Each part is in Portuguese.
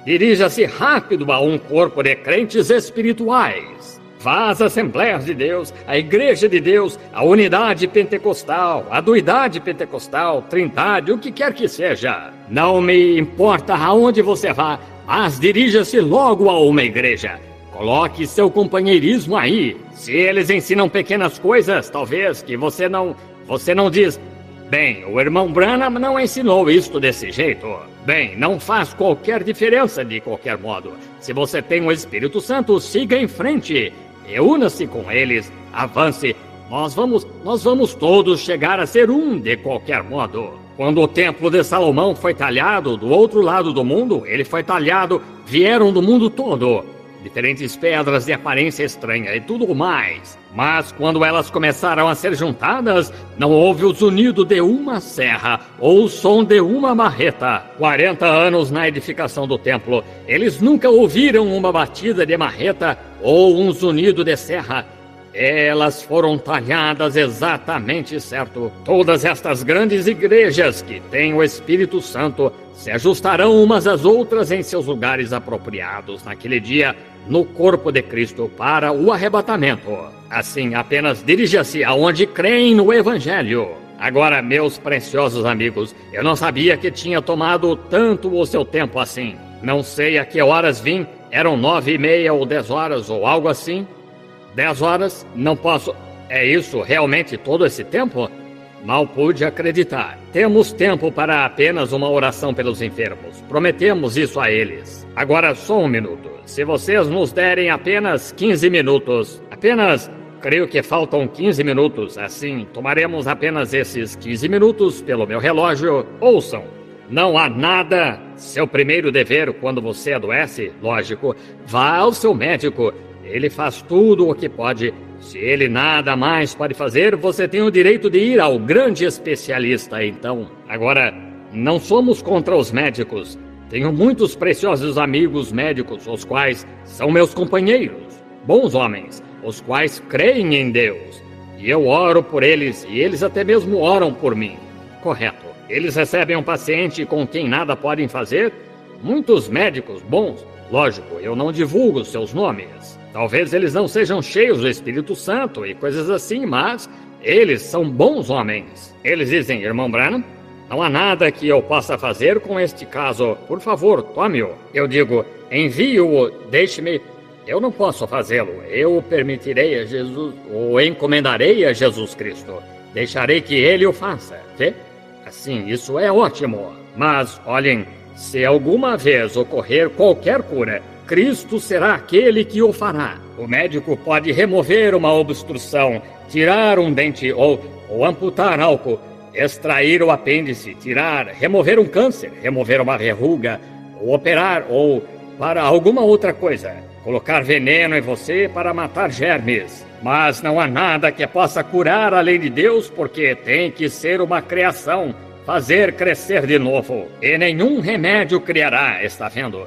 Dirija-se rápido a um corpo de crentes espirituais. Vá às Assembleias de Deus, à Igreja de Deus, à Unidade Pentecostal, à Duidade Pentecostal, Trindade, o que quer que seja. Não me importa aonde você vá, mas dirija-se logo a uma igreja. Coloque seu companheirismo aí. Se eles ensinam pequenas coisas, talvez, que você não diz... Bem, o irmão Branham não ensinou isto desse jeito. Bem, não faz qualquer diferença de qualquer modo. Se você tem o Espírito Santo, siga em frente. Reúna-se com eles, avance. Nós vamos todos chegar a ser um de qualquer modo. Quando o templo de Salomão foi talhado do outro lado do mundo, ele foi talhado, vieram do mundo todo. Diferentes pedras de aparência estranha e tudo mais. Mas quando elas começaram a ser juntadas, não houve o zunido de uma serra ou o som de uma marreta. 40 anos na edificação do templo, eles nunca ouviram uma batida de marreta ou um zunido de serra. Elas foram talhadas exatamente certo. Todas estas grandes igrejas que têm o Espírito Santo se ajustarão umas às outras em seus lugares apropriados naquele dia no corpo de Cristo para o arrebatamento. Assim, apenas dirija-se aonde creem no Evangelho. Agora, meus preciosos amigos, eu não sabia que tinha tomado tanto o seu tempo assim. Não sei a que horas vim, eram 9:30 ou 10 horas ou algo assim. 10 horas? Não posso... É isso realmente todo esse tempo? Mal pude acreditar. Temos tempo para apenas uma oração pelos enfermos. Prometemos isso a eles. Agora só um minuto. Se vocês nos derem apenas 15 minutos, creio que faltam 15 minutos. Assim, tomaremos apenas esses 15 minutos pelo meu relógio. Ouçam. Não há nada. Seu primeiro dever quando você adoece, lógico, vá ao seu médico. Ele faz tudo o que pode. Se ele nada mais pode fazer, você tem o direito de ir ao grande especialista, então. Agora, não somos contra os médicos. Tenho muitos preciosos amigos médicos, os quais são meus companheiros. Bons homens, os quais creem em Deus. E eu oro por eles, e eles até mesmo oram por mim. Correto. Eles recebem um paciente com quem nada podem fazer? Muitos médicos bons. Lógico, eu não divulgo seus nomes. Talvez eles não sejam cheios do Espírito Santo e coisas assim, mas eles são bons homens. Eles dizem, irmão Branham, não há nada que eu possa fazer com este caso. Por favor, tome-o. Eu digo, envie-o, deixe-me. Eu não posso fazê-lo. Eu o permitirei a Jesus, ou encomendarei a Jesus Cristo. Deixarei que ele o faça. Vê? Assim, isso é ótimo. Mas, olhem, se alguma vez ocorrer qualquer cura, Cristo será aquele que o fará. O médico pode remover uma obstrução, tirar um dente ou amputar algo, extrair o apêndice, remover um câncer, remover uma verruga, ou operar, ou para alguma outra coisa. Colocar veneno em você para matar germes. Mas não há nada que possa curar a lei de Deus, porque tem que ser uma criação, fazer crescer de novo. E nenhum remédio criará, está vendo?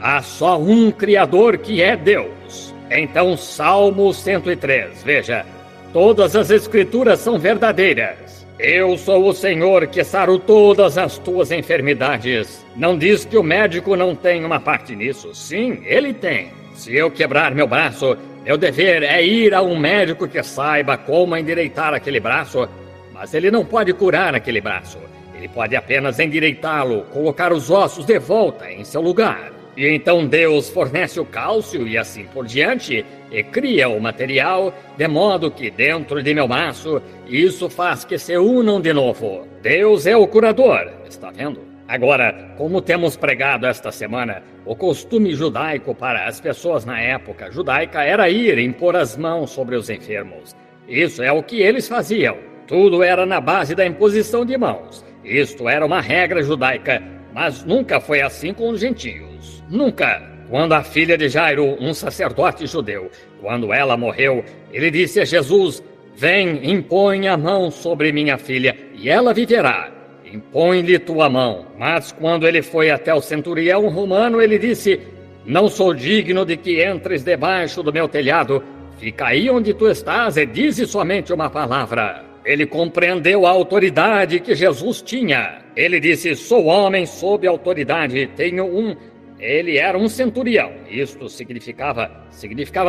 Há só um Criador que é Deus. Então, Salmo 103, veja, todas as Escrituras são verdadeiras. Eu sou o Senhor que saro todas as tuas enfermidades. Não diz que o médico não tem uma parte nisso. Sim, ele tem. Se eu quebrar meu braço, meu dever é ir a um médico que saiba como endireitar aquele braço, mas ele não pode curar aquele braço. Ele pode apenas endireitá-lo, colocar os ossos de volta em seu lugar. E então Deus fornece o cálcio e assim por diante, e cria o material, de modo que dentro de meu braço, isso faz que se unam de novo. Deus é o curador, está vendo? Agora, como temos pregado esta semana, o costume judaico para as pessoas na época judaica era ir impor as mãos sobre os enfermos. Isso é o que eles faziam. Tudo era na base da imposição de mãos. Isto era uma regra judaica, mas nunca foi assim com os gentios. Nunca. Quando a filha de Jairo, um sacerdote judeu, quando ela morreu, ele disse a Jesus, vem, impõe a mão sobre minha filha, e ela viverá. Impõe-lhe tua mão. Mas quando ele foi até o centurião romano, ele disse, não sou digno de que entres debaixo do meu telhado. Fica aí onde tu estás e dize somente uma palavra. Ele compreendeu a autoridade que Jesus tinha. Ele disse, sou homem sob autoridade, tenho Ele era um centurião. Isto significava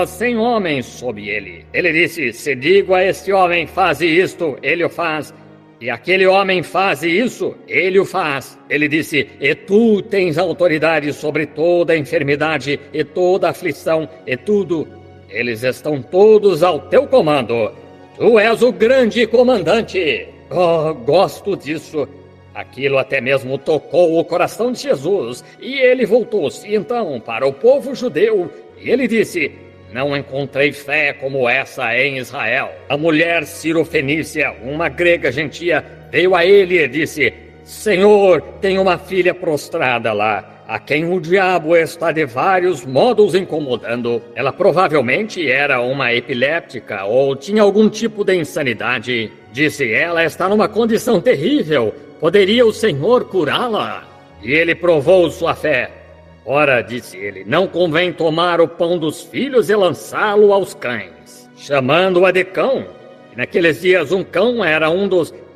100 homens sob ele. Ele disse: se digo a este homem, faze isto, ele o faz. E aquele homem faz isso, ele o faz. Ele disse: e tu tens autoridade sobre toda enfermidade e toda aflição e tudo. Eles estão todos ao teu comando. Tu és o grande comandante. Oh, gosto disso. Aquilo até mesmo tocou o coração de Jesus. E ele voltou-se então para o povo judeu. E ele disse: não encontrei fé como essa em Israel. A mulher cirofenícia, uma grega gentia, veio a ele e disse: Senhor, tenho uma filha prostrada lá, a quem o diabo está de vários modos incomodando. Ela provavelmente era uma epiléptica ou tinha algum tipo de insanidade. Disse: ela está numa condição terrível. Poderia o Senhor curá-la? E ele provou sua fé. Ora, disse ele, não convém tomar o pão dos filhos e lançá-lo aos cães, chamando-a de cão. E naqueles dias um cão era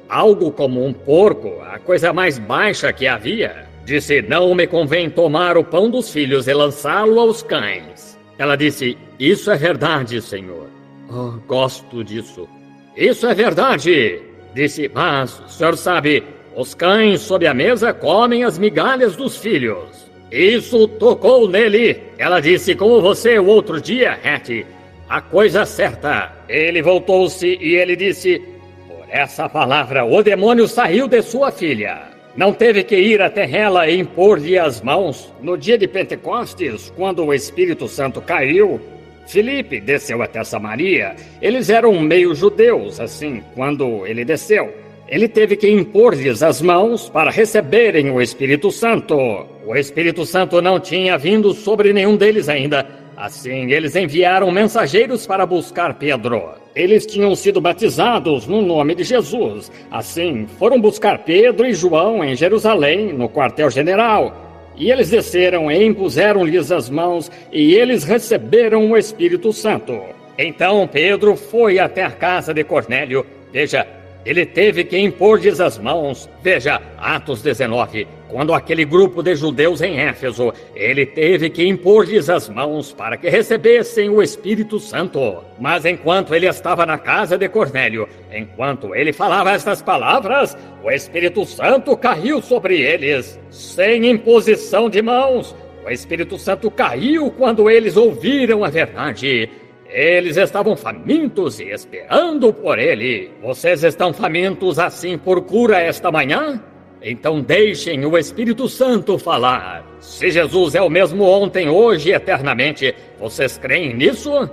algo como um porco, a coisa mais baixa que havia. Disse: não me convém tomar o pão dos filhos e lançá-lo aos cães. Ela disse: isso é verdade, Senhor. Oh, gosto disso. Isso é verdade. Disse: mas, o senhor sabe, os cães sob a mesa comem as migalhas dos filhos. Isso tocou nele. Ela disse: como você o outro dia, Hattie, a coisa certa. Ele voltou-se e ele disse: por essa palavra o demônio saiu de sua filha. Não teve que ir até ela e impor-lhe as mãos. No dia de Pentecostes, quando o Espírito Santo caiu, Filipe desceu até Samaria. Eles eram meio judeus, assim, quando ele desceu. Ele teve que impor-lhes as mãos para receberem o Espírito Santo. O Espírito Santo não tinha vindo sobre nenhum deles ainda. Assim, eles enviaram mensageiros para buscar Pedro. Eles tinham sido batizados no nome de Jesus. Assim, foram buscar Pedro e João em Jerusalém, no quartel-general. E eles desceram e impuseram-lhes as mãos, e eles receberam o Espírito Santo. Então Pedro foi até a casa de Cornélio. Veja, ele teve que impor-lhes as mãos. Veja, Atos 19. Quando aquele grupo de judeus em Éfeso, ele teve que impor-lhes as mãos para que recebessem o Espírito Santo. Mas enquanto ele estava na casa de Cornélio, enquanto ele falava estas palavras, o Espírito Santo caiu sobre eles, sem imposição de mãos. O Espírito Santo caiu quando eles ouviram a verdade. Eles estavam famintos e esperando por ele. Vocês estão famintos assim por cura esta manhã? Então deixem o Espírito Santo falar. Se Jesus é o mesmo ontem, hoje e eternamente, vocês creem nisso?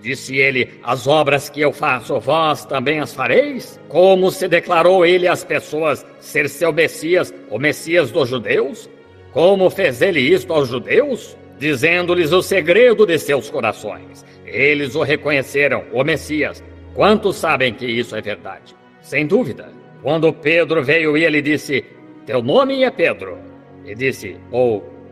Disse ele: as obras que eu faço, vós também as fareis? Como se declarou ele às pessoas ser seu Messias, o Messias dos judeus? Como fez ele isto aos judeus? Dizendo-lhes o segredo de seus corações. Eles o reconheceram, o Messias. Quantos sabem que isso é verdade? Sem dúvida. Quando Pedro veio e ele disse: teu nome é Pedro. E disse: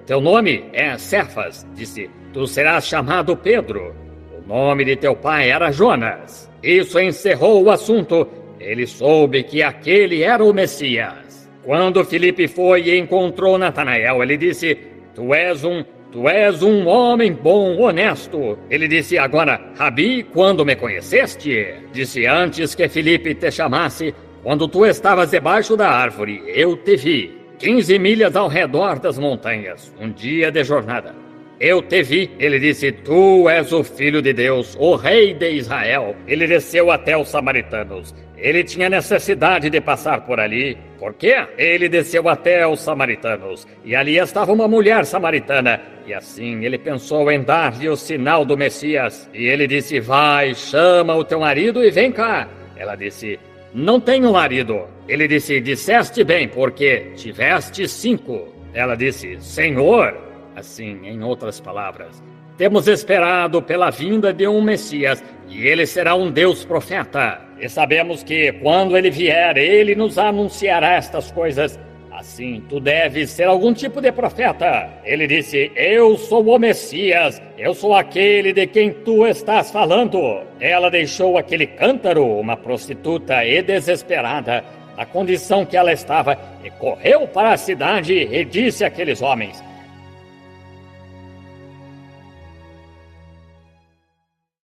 teu nome é Cefas. Disse: tu serás chamado Pedro. O nome de teu pai era Jonas. Isso encerrou o assunto. Ele soube que aquele era o Messias. Quando Filipe foi e encontrou Natanael, ele disse: tu és um homem bom, honesto. Ele disse: agora, Rabi, quando me conheceste? Disse: antes que Filipe te chamasse, quando tu estavas debaixo da árvore, eu te vi. 15 milhas ao redor das montanhas, um dia de jornada. Eu te vi. Ele disse: tu és o Filho de Deus, o Rei de Israel. Ele desceu até os samaritanos. Ele tinha necessidade de passar por ali. Por quê? Ele desceu até os samaritanos. E ali estava uma mulher samaritana. E assim ele pensou em dar-lhe o sinal do Messias. E ele disse: vai, chama o teu marido e vem cá. Ela disse: não tenho marido. Ele disse: disseste bem, porque tiveste 5. Ela disse: Senhor. Assim, em outras palavras, temos esperado pela vinda de um Messias, e ele será um Deus profeta. E sabemos que, quando ele vier, ele nos anunciará estas coisas. Assim, tu deves ser algum tipo de profeta. Ele disse: eu sou o Messias, eu sou aquele de quem tu estás falando. Ela deixou aquele cântaro, uma prostituta e desesperada, na condição que ela estava, e correu para a cidade e disse àqueles homens: